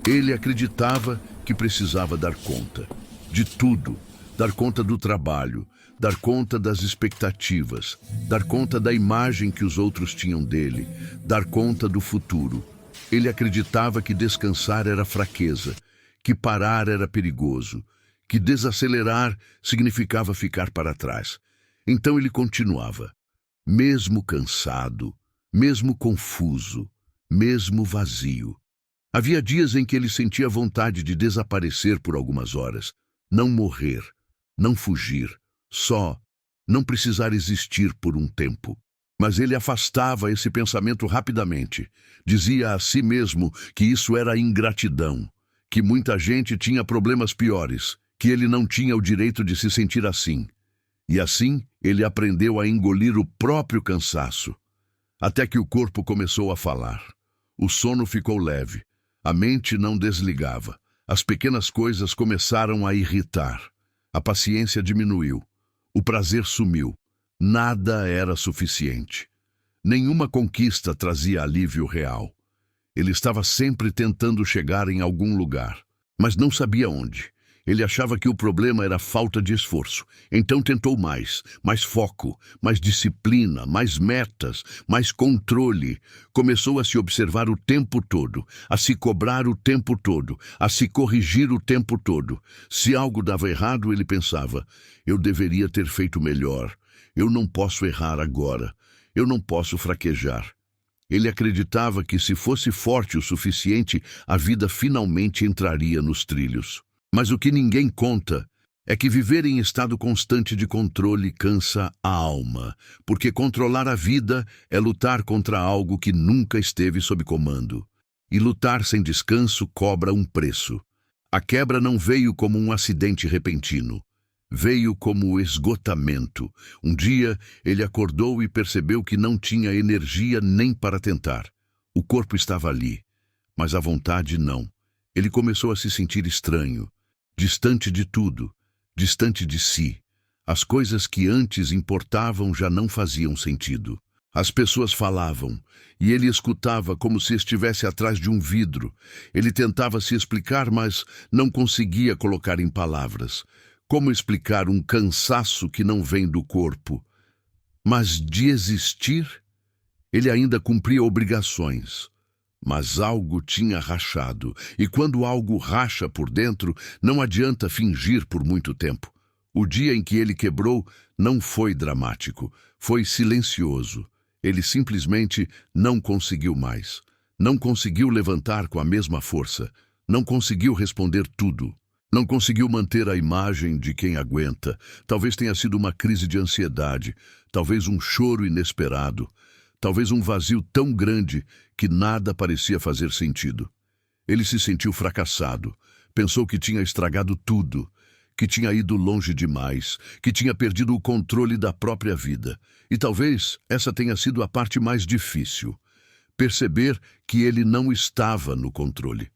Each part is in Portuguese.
Ele acreditava que precisava dar conta de tudo, dar conta do trabalho, dar conta das expectativas, dar conta da imagem que os outros tinham dele, dar conta do futuro. Ele acreditava que descansar era fraqueza, que parar era perigoso, que desacelerar significava ficar para trás. Então ele continuava, mesmo cansado, mesmo confuso, mesmo vazio. Havia dias em que ele sentia vontade de desaparecer por algumas horas, não morrer, não fugir, só, não precisar existir por um tempo. Mas ele afastava esse pensamento rapidamente. Dizia a si mesmo que isso era ingratidão, que muita gente tinha problemas piores, que ele não tinha o direito de se sentir assim. E assim, ele aprendeu a engolir o próprio cansaço, até que o corpo começou a falar. O sono ficou leve, a mente não desligava, as pequenas coisas começaram a irritar, a paciência diminuiu, o prazer sumiu, nada era suficiente. Nenhuma conquista trazia alívio real. Ele estava sempre tentando chegar em algum lugar, mas não sabia onde. Ele achava que o problema era falta de esforço. Então tentou mais foco, mais disciplina, mais metas, mais controle. Começou a se observar o tempo todo, a se cobrar o tempo todo, a se corrigir o tempo todo. Se algo dava errado, ele pensava, eu deveria ter feito melhor. Eu não posso errar agora. Eu não posso fraquejar. Ele acreditava que se fosse forte o suficiente, a vida finalmente entraria nos trilhos. Mas o que ninguém conta é que viver em estado constante de controle cansa a alma, porque controlar a vida é lutar contra algo que nunca esteve sob comando. E lutar sem descanso cobra um preço. A quebra não veio como um acidente repentino. Veio como esgotamento. Um dia, ele acordou e percebeu que não tinha energia nem para tentar. O corpo estava ali, mas a vontade não. Ele começou a se sentir estranho, distante de tudo, distante de si. As coisas que antes importavam já não faziam sentido. As pessoas falavam, e ele escutava como se estivesse atrás de um vidro. Ele tentava se explicar, mas não conseguia colocar em palavras. Como explicar um cansaço que não vem do corpo? Mas de existir, ele ainda cumpria obrigações. Mas algo tinha rachado, e quando algo racha por dentro, não adianta fingir por muito tempo. O dia em que ele quebrou não foi dramático, foi silencioso. Ele simplesmente não conseguiu mais. Não conseguiu levantar com a mesma força. Não conseguiu responder tudo. Não conseguiu manter a imagem de quem aguenta. Talvez tenha sido uma crise de ansiedade, talvez um choro inesperado. Talvez um vazio tão grande que nada parecia fazer sentido. Ele se sentiu fracassado, pensou que tinha estragado tudo, que tinha ido longe demais, que tinha perdido o controle da própria vida. E talvez essa tenha sido a parte mais difícil, perceber que ele não estava no controle.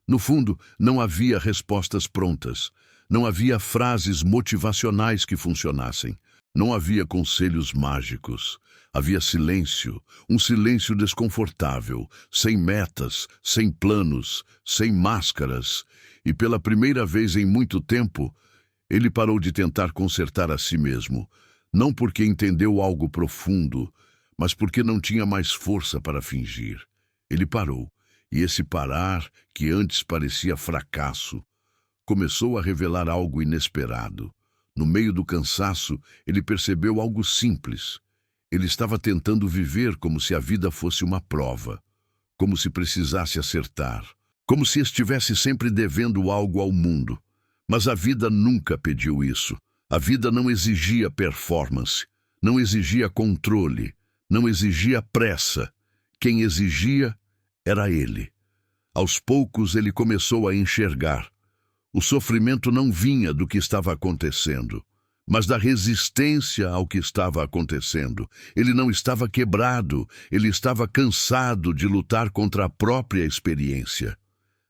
No fundo, não havia respostas prontas, não havia frases motivacionais que funcionassem, não havia conselhos mágicos. Havia silêncio, um silêncio desconfortável, sem metas, sem planos, sem máscaras. E pela primeira vez em muito tempo, ele parou de tentar consertar a si mesmo. Não porque entendeu algo profundo, mas porque não tinha mais força para fingir. Ele parou, e esse parar, que antes parecia fracasso, começou a revelar algo inesperado. No meio do cansaço, ele percebeu algo simples. Ele estava tentando viver como se a vida fosse uma prova, como se precisasse acertar, como se estivesse sempre devendo algo ao mundo. Mas a vida nunca pediu isso. A vida não exigia performance, não exigia controle, não exigia pressa. Quem exigia era ele. Aos poucos ele começou a enxergar. O sofrimento não vinha do que estava acontecendo, mas da resistência ao que estava acontecendo. Ele não estava quebrado, ele estava cansado de lutar contra a própria experiência.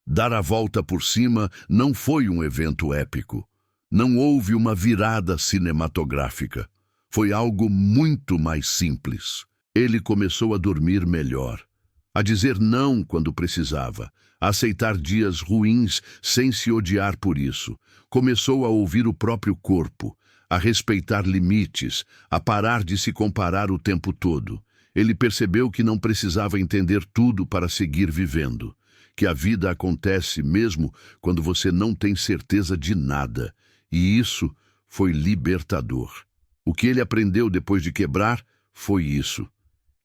Dar a volta por cima não foi um evento épico. Não houve uma virada cinematográfica. Foi algo muito mais simples. Ele começou a dormir melhor, a dizer não quando precisava, a aceitar dias ruins sem se odiar por isso. Começou a ouvir o próprio corpo, a respeitar limites, a parar de se comparar o tempo todo. Ele percebeu que não precisava entender tudo para seguir vivendo, que a vida acontece mesmo quando você não tem certeza de nada, e isso foi libertador. O que ele aprendeu depois de quebrar foi isso,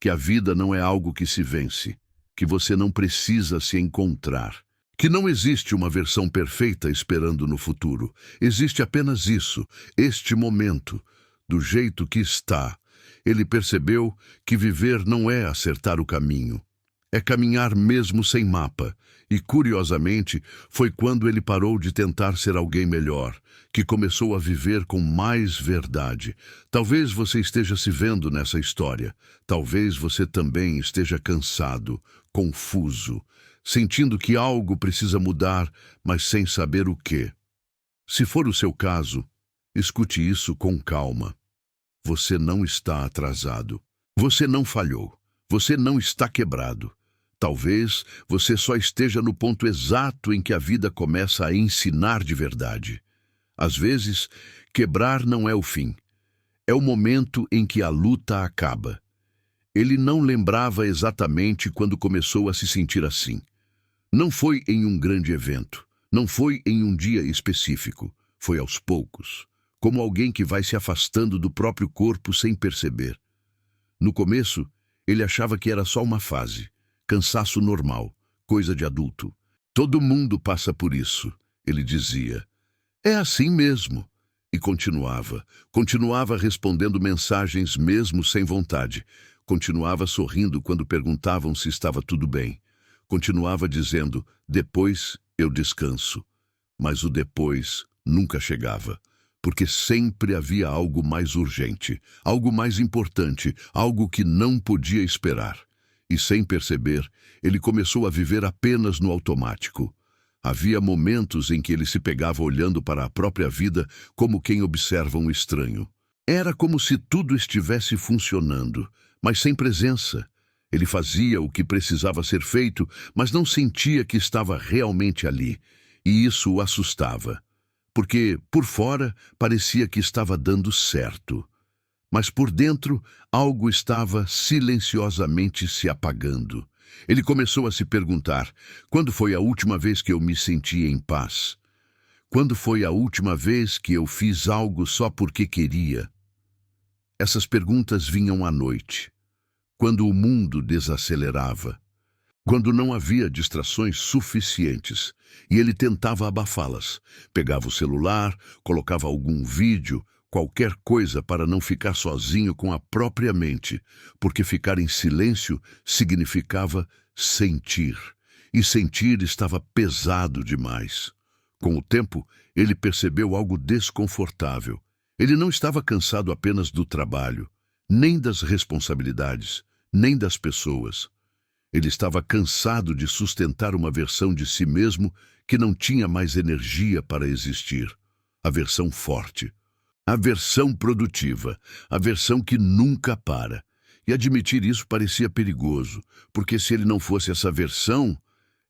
que a vida não é algo que se vence, que você não precisa se encontrar, que não existe uma versão perfeita esperando no futuro. Existe apenas isso, este momento, do jeito que está. Ele percebeu que viver não é acertar o caminho, é caminhar mesmo sem mapa. E, curiosamente, foi quando ele parou de tentar ser alguém melhor, que começou a viver com mais verdade. Talvez você esteja se vendo nessa história. Talvez você também esteja cansado, confuso, sentindo que algo precisa mudar, mas sem saber o quê. Se for o seu caso, escute isso com calma. Você não está atrasado. Você não falhou. Você não está quebrado. Talvez você só esteja no ponto exato em que a vida começa a ensinar de verdade. Às vezes, quebrar não é o fim. É o momento em que a luta acaba. Ele não lembrava exatamente quando começou a se sentir assim. Não foi em um grande evento. Não foi em um dia específico. Foi aos poucos, como alguém que vai se afastando do próprio corpo sem perceber. No começo, ele achava que era só uma fase. Cansaço normal, coisa de adulto. Todo mundo passa por isso, ele dizia. É assim mesmo. E continuava respondendo mensagens mesmo sem vontade. Continuava sorrindo quando perguntavam se estava tudo bem. Continuava dizendo, depois eu descanso. Mas o depois nunca chegava, porque sempre havia algo mais urgente, algo mais importante, algo que não podia esperar. E sem perceber, ele começou a viver apenas no automático. Havia momentos em que ele se pegava olhando para a própria vida como quem observa um estranho. Era como se tudo estivesse funcionando, mas sem presença. Ele fazia o que precisava ser feito, mas não sentia que estava realmente ali. E isso o assustava, porque, por fora, parecia que estava dando certo. Mas por dentro, algo estava silenciosamente se apagando. Ele começou a se perguntar, quando foi a última vez que eu me senti em paz? Quando foi a última vez que eu fiz algo só porque queria? Essas perguntas vinham à noite, quando o mundo desacelerava, quando não havia distrações suficientes, e ele tentava abafá-las. Pegava o celular, colocava algum vídeo, qualquer coisa para não ficar sozinho com a própria mente, porque ficar em silêncio significava sentir, e sentir estava pesado demais. Com o tempo, ele percebeu algo desconfortável. Ele não estava cansado apenas do trabalho, nem das responsabilidades, nem das pessoas. Ele estava cansado de sustentar uma versão de si mesmo que não tinha mais energia para existir. A versão forte. A versão produtiva, a versão que nunca para. E admitir isso parecia perigoso, porque se ele não fosse essa versão,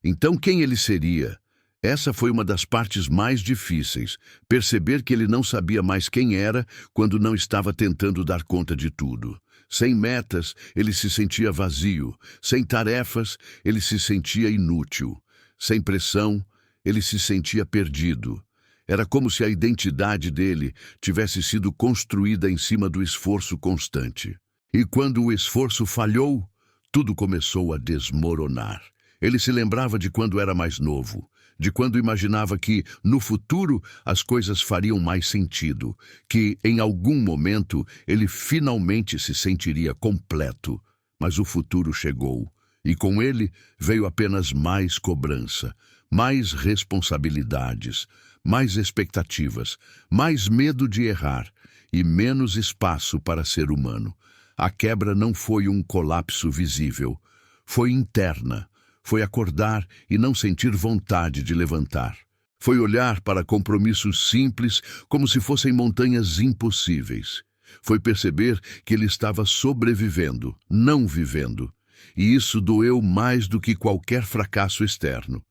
então quem ele seria? Essa foi uma das partes mais difíceis, perceber que ele não sabia mais quem era quando não estava tentando dar conta de tudo. Sem metas, ele se sentia vazio. Sem tarefas, ele se sentia inútil. Sem pressão, ele se sentia perdido. Era como se a identidade dele tivesse sido construída em cima do esforço constante. E quando o esforço falhou, tudo começou a desmoronar. Ele se lembrava de quando era mais novo, de quando imaginava que, no futuro, as coisas fariam mais sentido, que, em algum momento, ele finalmente se sentiria completo. Mas o futuro chegou, e com ele veio apenas mais cobrança, mais responsabilidades, mais expectativas, mais medo de errar e menos espaço para ser humano. A quebra não foi um colapso visível, foi interna. Foi acordar e não sentir vontade de levantar. Foi olhar para compromissos simples como se fossem montanhas impossíveis. Foi perceber que ele estava sobrevivendo, não vivendo. E isso doeu mais do que qualquer fracasso externo.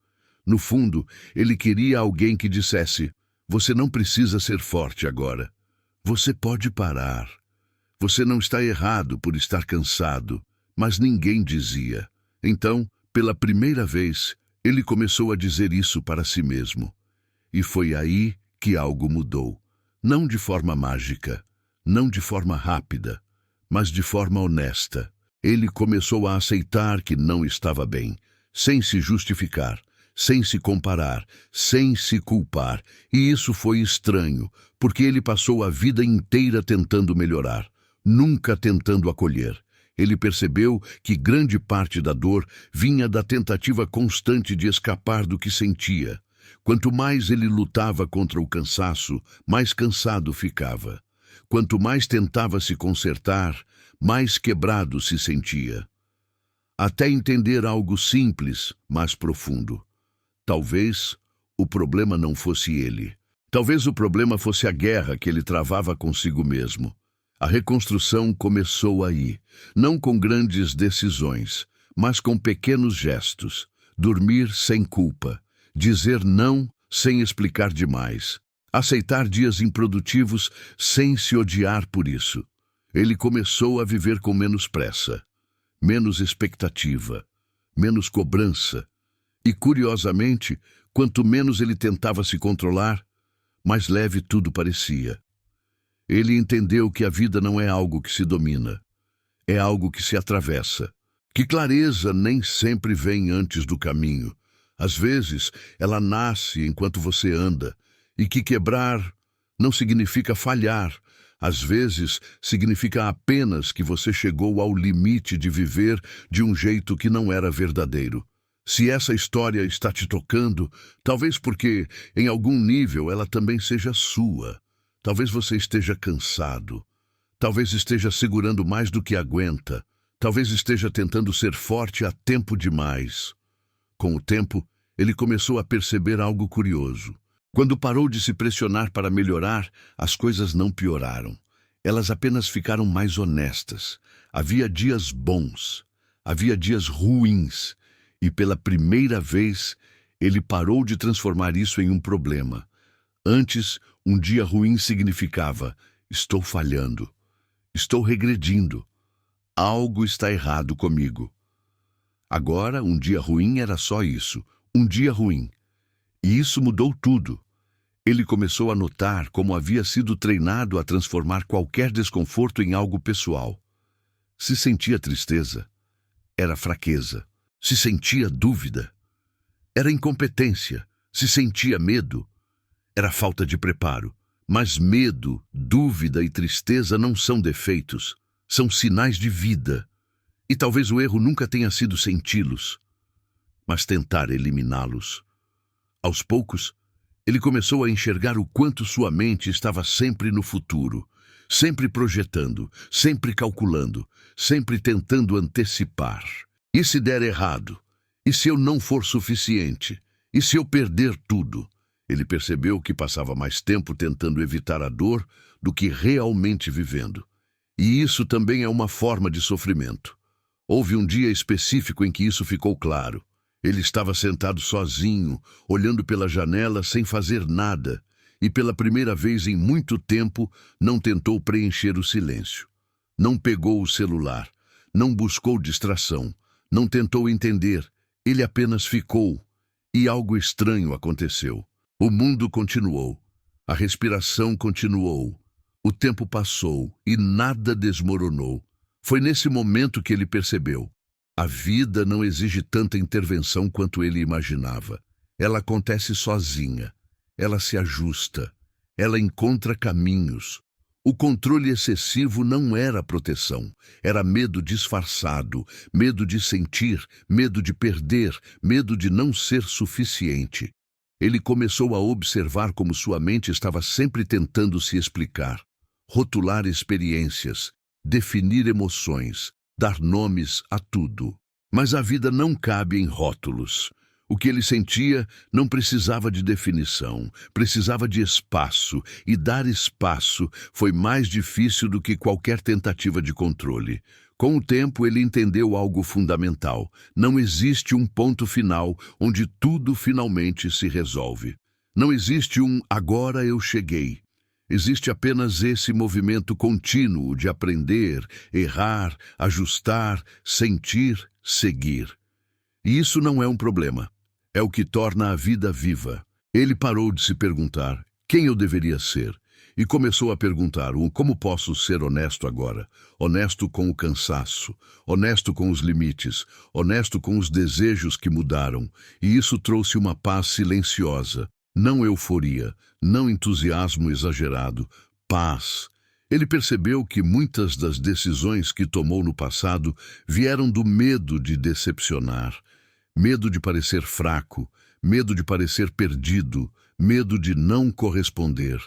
No fundo, ele queria alguém que dissesse: você não precisa ser forte agora. Você pode parar. Você não está errado por estar cansado. Mas ninguém dizia. Então, pela primeira vez, ele começou a dizer isso para si mesmo. E foi aí que algo mudou. Não de forma mágica, não de forma rápida, mas de forma honesta. Ele começou a aceitar que não estava bem, sem se justificar, sem se comparar, sem se culpar. E isso foi estranho, porque ele passou a vida inteira tentando melhorar, nunca tentando acolher. Ele percebeu que grande parte da dor vinha da tentativa constante de escapar do que sentia. Quanto mais ele lutava contra o cansaço, mais cansado ficava. Quanto mais tentava se consertar, mais quebrado se sentia. Até entender algo simples, mas profundo. Talvez o problema não fosse ele. Talvez o problema fosse a guerra que ele travava consigo mesmo. A reconstrução começou aí, não com grandes decisões, mas com pequenos gestos. Dormir sem culpa, dizer não sem explicar demais, aceitar dias improdutivos sem se odiar por isso. Ele começou a viver com menos pressa, menos expectativa, menos cobrança. E, curiosamente, quanto menos ele tentava se controlar, mais leve tudo parecia. Ele entendeu que a vida não é algo que se domina, é algo que se atravessa. Que clareza nem sempre vem antes do caminho. Às vezes, ela nasce enquanto você anda, e que quebrar não significa falhar. Às vezes, significa apenas que você chegou ao limite de viver de um jeito que não era verdadeiro. Se essa história está te tocando, talvez porque, em algum nível, ela também seja sua. Talvez você esteja cansado. Talvez esteja segurando mais do que aguenta. Talvez esteja tentando ser forte há tempo demais. Com o tempo, ele começou a perceber algo curioso. Quando parou de se pressionar para melhorar, as coisas não pioraram. Elas apenas ficaram mais honestas. Havia dias bons, havia dias ruins. E pela primeira vez, ele parou de transformar isso em um problema. Antes, um dia ruim significava: estou falhando, estou regredindo, algo está errado comigo. Agora, um dia ruim era só isso, um dia ruim. E isso mudou tudo. Ele começou a notar como havia sido treinado a transformar qualquer desconforto em algo pessoal. Se sentia tristeza, era fraqueza. Se sentia dúvida, era incompetência. Se sentia medo, era falta de preparo. Mas medo, dúvida e tristeza não são defeitos, são sinais de vida. E talvez o erro nunca tenha sido senti-los, mas tentar eliminá-los. Aos poucos, ele começou a enxergar o quanto sua mente estava sempre no futuro, sempre projetando, sempre calculando, sempre tentando antecipar. E se der errado? E se eu não for suficiente? E se eu perder tudo? Ele percebeu que passava mais tempo tentando evitar a dor do que realmente vivendo. E isso também é uma forma de sofrimento. Houve um dia específico em que isso ficou claro. Ele estava sentado sozinho, olhando pela janela sem fazer nada, e pela primeira vez em muito tempo não tentou preencher o silêncio. Não pegou o celular, não buscou distração, não tentou entender, ele apenas ficou. E algo estranho aconteceu. O mundo continuou, a respiração continuou, o tempo passou e nada desmoronou. Foi nesse momento que ele percebeu. A vida não exige tanta intervenção quanto ele imaginava. Ela acontece sozinha, ela se ajusta, ela encontra caminhos. O controle excessivo não era proteção, era medo disfarçado, medo de sentir, medo de perder, medo de não ser suficiente. Ele começou a observar como sua mente estava sempre tentando se explicar, rotular experiências, definir emoções, dar nomes a tudo. Mas a vida não cabe em rótulos. O que ele sentia não precisava de definição, precisava de espaço, e dar espaço foi mais difícil do que qualquer tentativa de controle. Com o tempo, ele entendeu algo fundamental. Não existe um ponto final onde tudo finalmente se resolve. Não existe um agora eu cheguei. Existe apenas esse movimento contínuo de aprender, errar, ajustar, sentir, seguir. E isso não é um problema. É o que torna a vida viva. Ele parou de se perguntar quem eu deveria ser e começou a perguntar como posso ser honesto agora? Honesto com o cansaço, honesto com os limites, honesto com os desejos que mudaram. E isso trouxe uma paz silenciosa, não euforia, não entusiasmo exagerado, paz. Ele percebeu que muitas das decisões que tomou no passado vieram do medo de decepcionar, medo de parecer fraco, medo de parecer perdido, medo de não corresponder.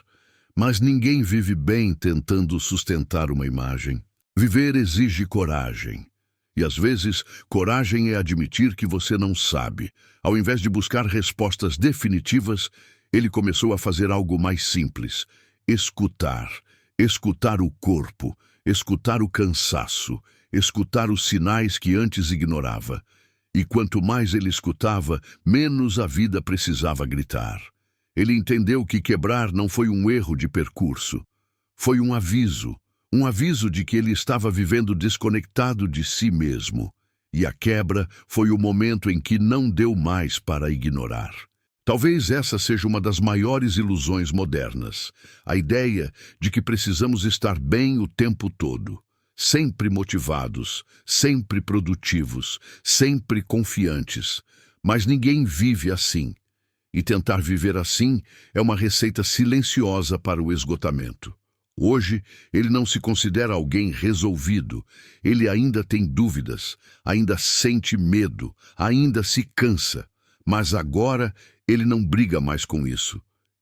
Mas ninguém vive bem tentando sustentar uma imagem. Viver exige coragem. E às vezes, coragem é admitir que você não sabe. Ao invés de buscar respostas definitivas, ele começou a fazer algo mais simples: escutar. Escutar o corpo, escutar o cansaço, escutar os sinais que antes ignorava. E quanto mais ele escutava, menos a vida precisava gritar. Ele entendeu que quebrar não foi um erro de percurso. Foi um aviso de que ele estava vivendo desconectado de si mesmo. E a quebra foi o momento em que não deu mais para ignorar. Talvez essa seja uma das maiores ilusões modernas, a ideia de que precisamos estar bem o tempo todo, sempre motivados, sempre produtivos, sempre confiantes. Mas ninguém vive assim. E tentar viver assim é uma receita silenciosa para o esgotamento. Hoje, ele não se considera alguém resolvido. Ele ainda tem dúvidas, ainda sente medo, ainda se cansa. Mas agora, ele não briga mais com isso.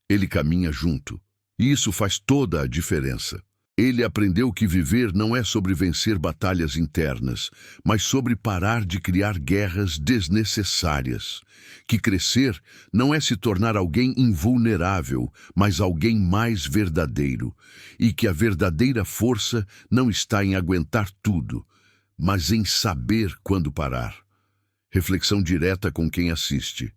Ele caminha junto. E isso faz toda a diferença. Ele aprendeu que viver não é sobre vencer batalhas internas, mas sobre parar de criar guerras desnecessárias. Que crescer não é se tornar alguém invulnerável, mas alguém mais verdadeiro. E que a verdadeira força não está em aguentar tudo, mas em saber quando parar. Reflexão direta com quem assiste.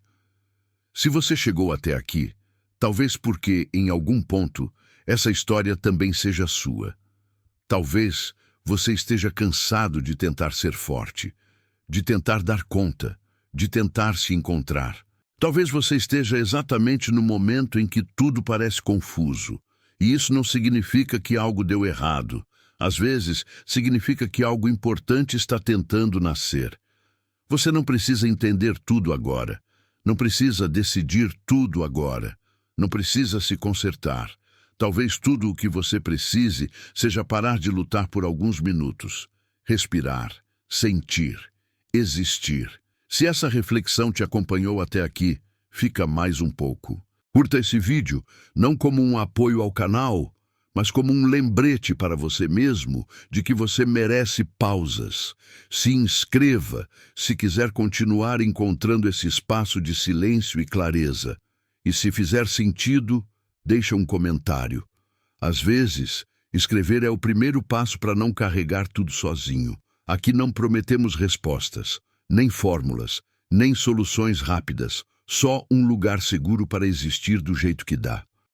Se você chegou até aqui, talvez porque, em algum ponto, essa história também seja sua. Talvez você esteja cansado de tentar ser forte, de tentar dar conta, de tentar se encontrar. Talvez você esteja exatamente no momento em que tudo parece confuso. E isso não significa que algo deu errado. Às vezes, significa que algo importante está tentando nascer. Você não precisa entender tudo agora. Não precisa decidir tudo agora. Não precisa se consertar. Talvez tudo o que você precise seja parar de lutar por alguns minutos. Respirar, sentir, existir. Se essa reflexão te acompanhou até aqui, fica mais um pouco. Curta esse vídeo, não como um apoio ao canal, mas como um lembrete para você mesmo de que você merece pausas. Se inscreva se quiser continuar encontrando esse espaço de silêncio e clareza. E se fizer sentido, deixa um comentário. Às vezes, escrever é o primeiro passo para não carregar tudo sozinho. Aqui não prometemos respostas, nem fórmulas, nem soluções rápidas, só um lugar seguro para existir do jeito que dá.